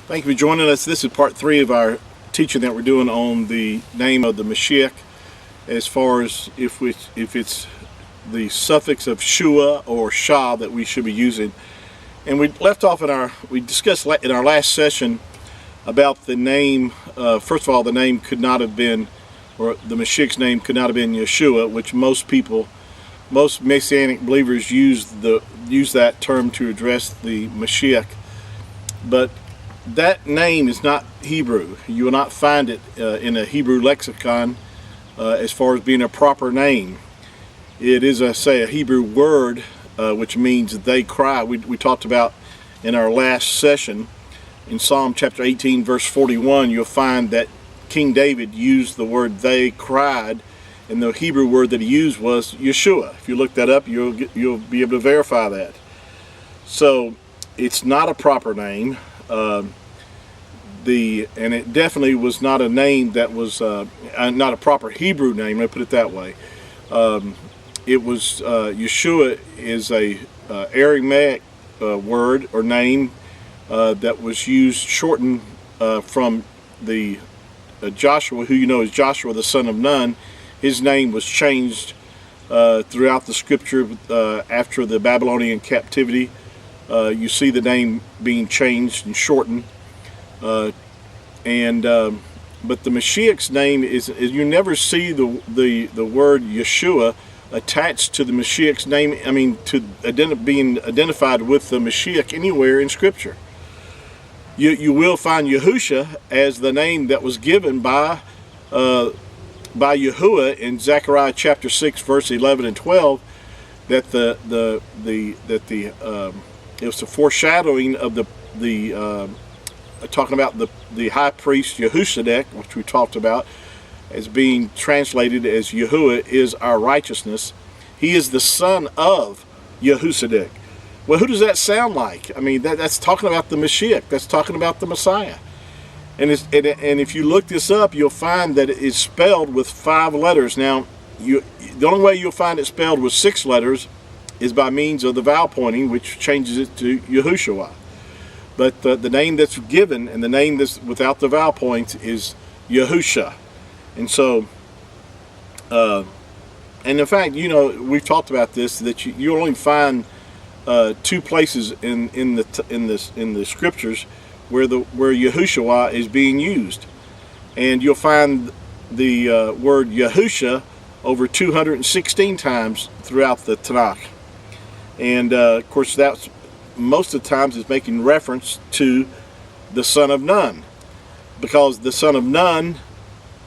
Thank you for joining us. This is part 3 of our teaching that we're doing on the name of the Mashiach, as far as if it's the suffix of Shua or Shah that we should be using. And we left off we discussed in our last session about the name. First of all, the name could not have been, or the Mashiach's name could not have been Yeshua, which most Messianic believers use that term to address the Mashiach. But that name is not Hebrew. You will not find it in a Hebrew lexicon as far as being a proper name. It is, I say, a Hebrew word which means they cry. We talked about in our last session in Psalm chapter 18 verse 41, you'll find that King David used the word they cried, and the Hebrew word that he used was Yeshua. If you look that up, you'll be able to verify that. So it's not a proper name. And it definitely was not a name that was not a proper Hebrew name. Let me put it that way. It was Yeshua is a Aramaic word or name that was used shortened from the Joshua, who you know is Joshua the son of Nun. His name was changed throughout the scripture after the Babylonian captivity. You see the name being changed and shortened, but the Mashiach's name is you never see the word Yeshua attached to the Mashiach's name. I mean, to being identified with the Mashiach anywhere in Scripture. You will find Yahusha as the name that was given by Yahuwah in Zechariah chapter 6 verse 11 and 12. That it was a foreshadowing of talking about the high priest Yahusha, which we talked about as being translated as Yahuwah is our righteousness. He is the son of Yahusha. Well, who does that sound like? I mean, that's talking about the Mashiach. That's talking about the Messiah. And if you look this up, you'll find that it's spelled with 5 letters. Now, the only way you'll find it spelled with 6 letters is by means of the vowel pointing, which changes it to Yahushua. But the name that's given and the name that's without the vowel points is Yahusha. And so, and in fact, we've talked about this, that you'll only find 2 places in the scriptures where Yahushua is being used, and you'll find the word Yahusha over 216 times throughout the Tanakh. And of course, that's most of the times is making reference to the son of Nun, because the son of Nun,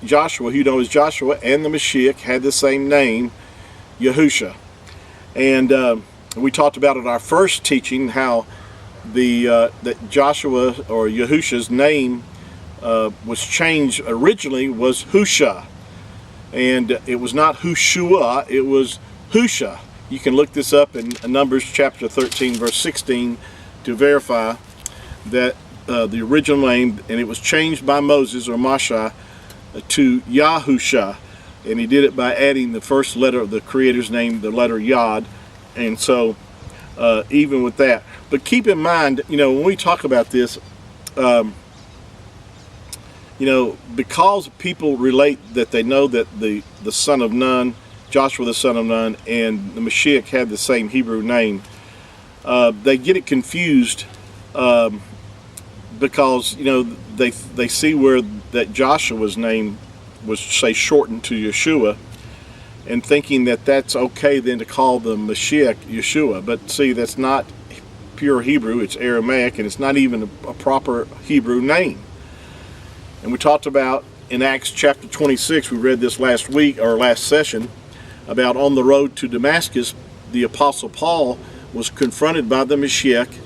Joshua, who you know is Joshua, and the Mashiach had the same name, Yahusha. And we talked about in our first teaching how that Joshua or Yahusha's name was changed. Originally was Husha, and it was not Hushua, it was Husha. You can look this up in Numbers chapter 13 verse 16 to verify that the original name, and it was changed by Moses or Masha to Yahusha, and he did it by adding the first letter of the Creator's name, the letter Yod. And so even with that, but keep in mind, when we talk about this, because people relate that they know that the son of Nun, Joshua the son of Nun, and the Mashiach had the same Hebrew name, they get it confused because they see where that Joshua's name was, say, shortened to Yeshua, and thinking that that's okay then to call the Mashiach Yeshua. But see, that's not pure Hebrew, it's Aramaic, and it's not even a proper Hebrew name. And we talked about in Acts chapter 26, we read this last week, or last session, about on the road to Damascus, the Apostle Paul was confronted by the Mashiach,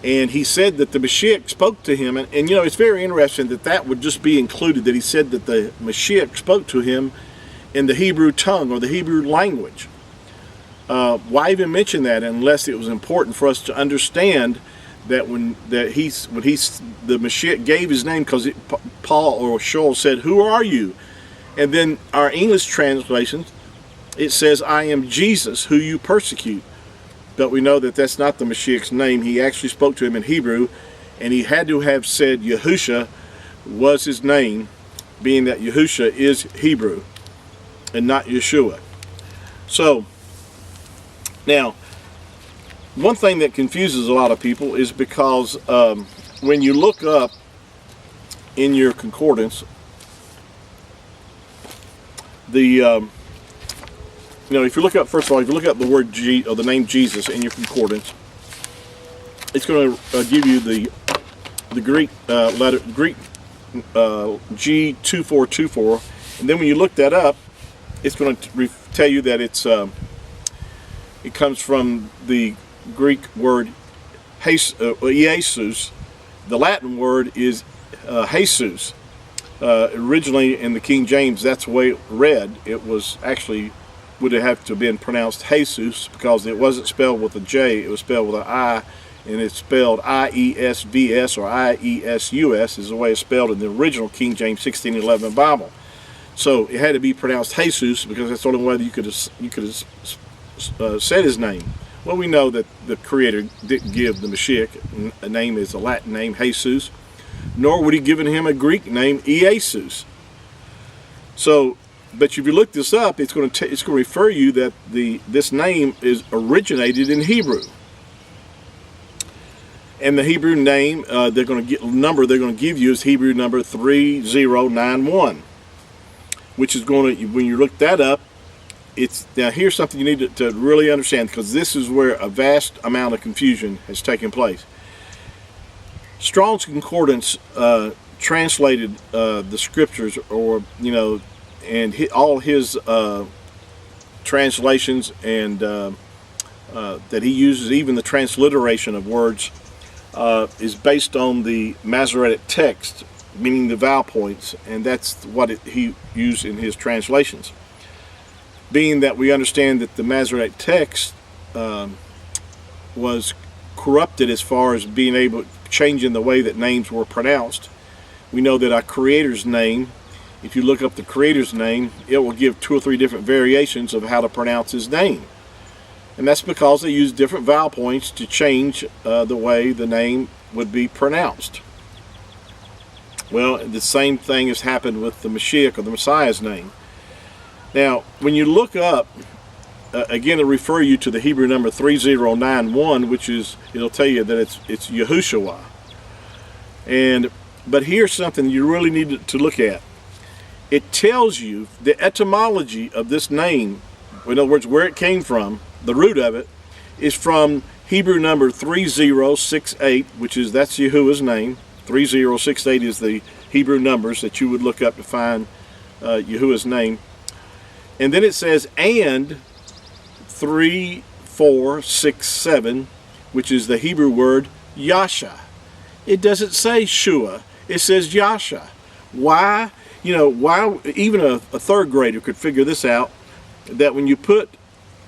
and he said that the Mashiach spoke to him, and it's very interesting that would just be included, that he said that the Mashiach spoke to him in the Hebrew tongue or the Hebrew language. Why even mention that unless it was important for us to understand that when the Mashiach gave his name, because Paul or Shaul said, "Who are you?" And then our English translations, it says, "I am Jesus, who you persecute." But we know that that's not the Mashiach's name. He actually spoke to him in Hebrew, and he had to have said Yahusha was his name, being that Yahusha is Hebrew and not Yeshua. So now, one thing that confuses a lot of people is because when you look up in your concordance, if you look up, first of all, if you look up the word or the name Jesus in your concordance, it's going to give you the Greek letter G2424, and then when you look that up, it's going to tell you that it comes from the Greek word Jesus. The Latin word is Jesus. Originally in the King James, that's the way it read. It was actually would have to have been pronounced Jesus, because it wasn't spelled with a J, it was spelled with an I, and it's spelled I-E-S-V-S or I-E-S-U-S is the way it's spelled in the original King James 1611 Bible. So it had to be pronounced Jesus, because that's the only way that you could have said his name. Well, we know that the Creator didn't give the Mashiach a name as a Latin name, Jesus, nor would he given him a Greek name, Jesus. So, but if you look this up, it's going to refer you that this name is originated in Hebrew, and the Hebrew name they're going to give you is Hebrew number 3091, which is going to, when you look that up, now here's something you need to really understand, because this is where a vast amount of confusion has taken place. Strong's Concordance translated the scriptures, or and all his translations, and that he uses, even the transliteration of words, is based on the Masoretic text, meaning the vowel points, and that's what he used in his translations. Being that we understand that the Masoretic text was corrupted as far as being able changing the way that names were pronounced, we know that our Creator's name, if you look up the Creator's name, it will give 2 or 3 different variations of how to pronounce his name. And that's because they use different vowel points to change the way the name would be pronounced. Well, the same thing has happened with the Mashiach, or the Messiah's name. Now, when you look up, again, it'll refer you to the Hebrew number 3091, which is, it'll tell you that it's Yahusha. But here's something you really need to look at. It tells you the etymology of this name, in other words, where it came from. The root of it is from Hebrew number 3068, that's Yahuwah's name. 3068 is the Hebrew numbers that you would look up to find Yahuwah's name. And then it says, and 3467, which is the Hebrew word Yasha. It doesn't say Shua, it says Yasha. Why? Why even a third grader could figure this out, that when you put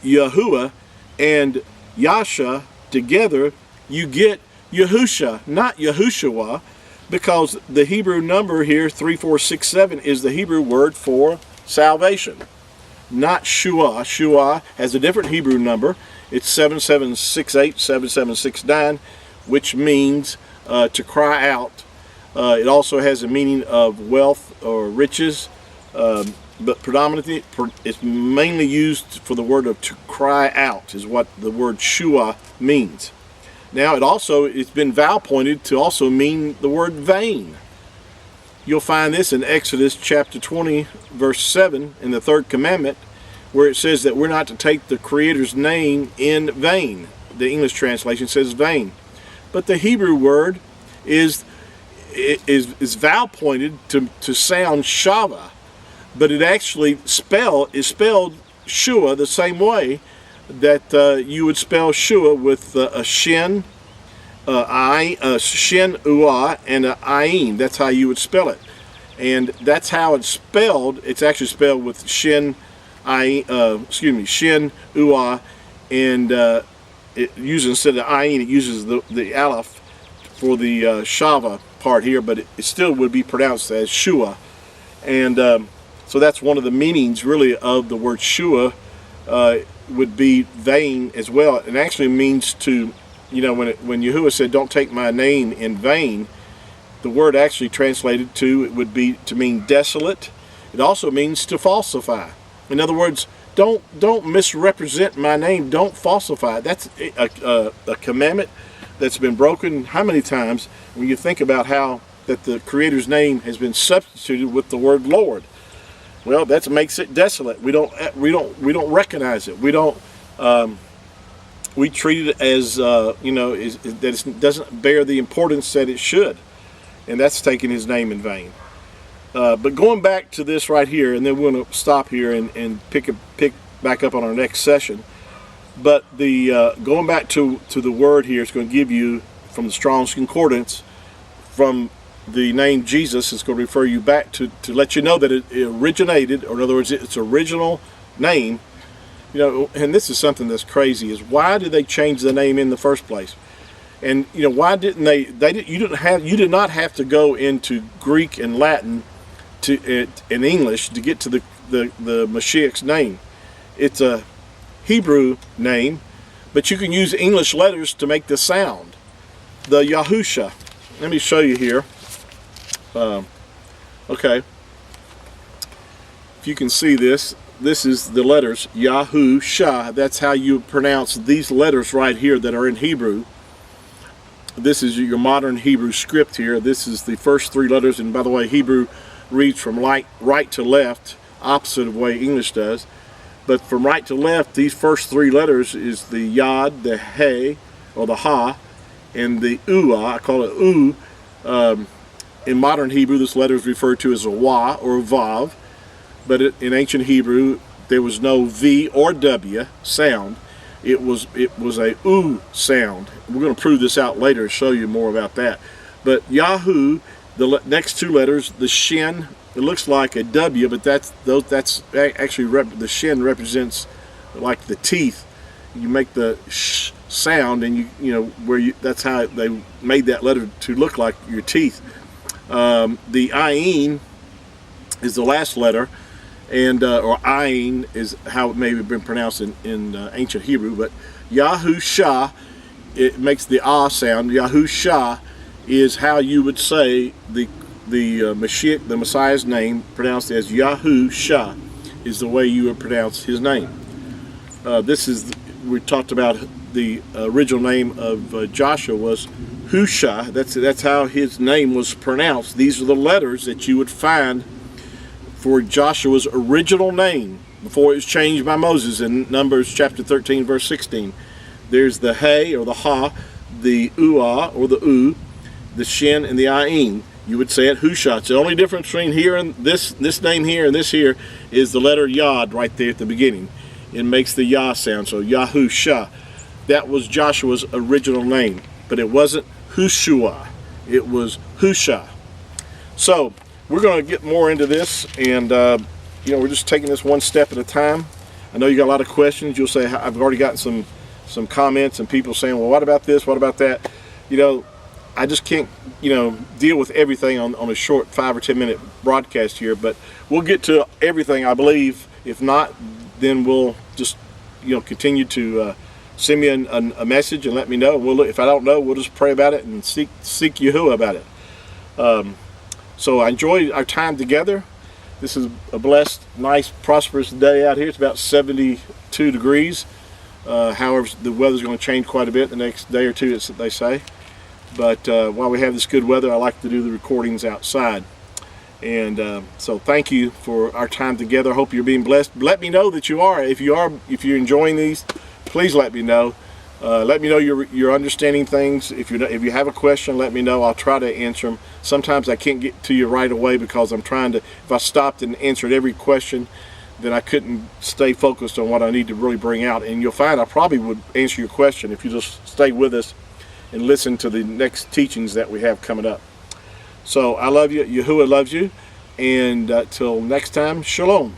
Yahuwah and Yasha together, you get Yahusha, not Yahushua, because the Hebrew number here, 3467, is the Hebrew word for salvation, not Shua. Shua has a different Hebrew number. It's 7768, 7769, which means to cry out. It also has a meaning of wealth or riches, but predominantly it's mainly used for the word of to cry out, is what the word Shua means. Now it's been vowel pointed to also mean the word vain. You'll find this in Exodus chapter 20 verse 7 in the 3rd commandment, where it says that we're not to take the Creator's name in vain. The English translation says vain, but the Hebrew word is vowel pointed to sound Shava, but it actually is spelled Shua the same way that you would spell Shua with a shin, shin uah, and an ayin. That's how you would spell it, and that's how it's spelled. It's actually spelled with shin shin uah, and it uses, instead of ayin, it uses the aleph for the shava part here, but it still would be pronounced as Shua. And so that's one of the meanings really of the word Shua, would be vain as well. It actually means to when Yahuwah said, "Don't take my name in vain," the word actually translated it would be to mean desolate. It also means to falsify. In other words, don't misrepresent my name. Don't falsify. That's a commandment that's been broken how many times when you think about how that the Creator's name has been substituted with the word Lord. Well, that makes it desolate. We don't recognize it. We treat it as that it doesn't bear the importance that it should, and that's taking His name in vain. But going back to this right here, and then we're going to stop here and pick back up on our next session. But the going back to the word here, it's going to give you from the Strong's Concordance, from the name Jesus, it's going to refer you back to let you know that it originated, or in other words, its original name. And this is something that's crazy: is why did they change the name in the first place? And why didn't they? You did not have to go into Greek and Latin in English to get to the Mashiach's name. It's a Hebrew name, but you can use English letters to make the sound. The Yahusha. Let me show you here. Okay. If you can see this is the letters Yahusha. That's how you pronounce these letters right here that are in Hebrew. This is your modern Hebrew script here. This is the first three letters, and by the way, Hebrew reads from right to left, opposite of the way English does. But from right to left, these first three letters is the Yod, the He, or the Ha, and the Ua. I call it U. In modern Hebrew, this letter is referred to as a Wa or a Vav, but in ancient Hebrew, there was no V or W sound. It was a U sound. We're going to prove this out later and show you more about that. But Yahu, the next two letters, the Shin, it looks like a W, but that's actually the Shin represents like the teeth. You make the sh sound, and that's how they made that letter to look like your teeth. The Ayin is the last letter, and or Ayin is how it may have been pronounced in ancient Hebrew. But Yahusha, it makes the Ah sound. Yahusha is how you would say the Mashiach, the Messiah's name, pronounced as Yahusha, is the way you would pronounce his name. We talked about the original name of Joshua was Husha. That's how his name was pronounced. These are the letters that you would find for Joshua's original name before it was changed by Moses in Numbers chapter 13 verse 16. There's the He or the Ha, the Ua or the U, the Shin and the Ayin. You would say it Husha. It's the only difference between here and this name here and this here is the letter Yod right there at the beginning. It makes the Yah sound, so Yahusha. That was Joshua's original name, but it wasn't Hushua. It was Husha. So we're going to get more into this, and we're just taking this one step at a time. I know you got a lot of questions. You'll say, I've already gotten some comments and people saying, well, what about this? What about that? I just can't, deal with everything on a short 5 or 10 minute broadcast here, but we'll get to everything, I believe. If not, then we'll just, continue to send me a message and let me know. If I don't know, we'll just pray about it and seek Yahuwah about it. So I enjoyed our time together. This is a blessed, nice, prosperous day out here. It's about 72 degrees. However, the weather's going to change quite a bit the next day or two, they say. But while we have this good weather, I like to do the recordings outside. And so thank you for our time together. I hope you're being blessed. Let me know that you are. If you're enjoying these, please let me know. Let me know you're understanding things. If you have a question, let me know. I'll try to answer them. Sometimes I can't get to you right away because I'm trying to. If I stopped and answered every question, then I couldn't stay focused on what I need to really bring out. And you'll find I probably would answer your question if you just stay with us and listen to the next teachings that we have coming up. So I love you. Yahuwah loves you. And till next time, shalom.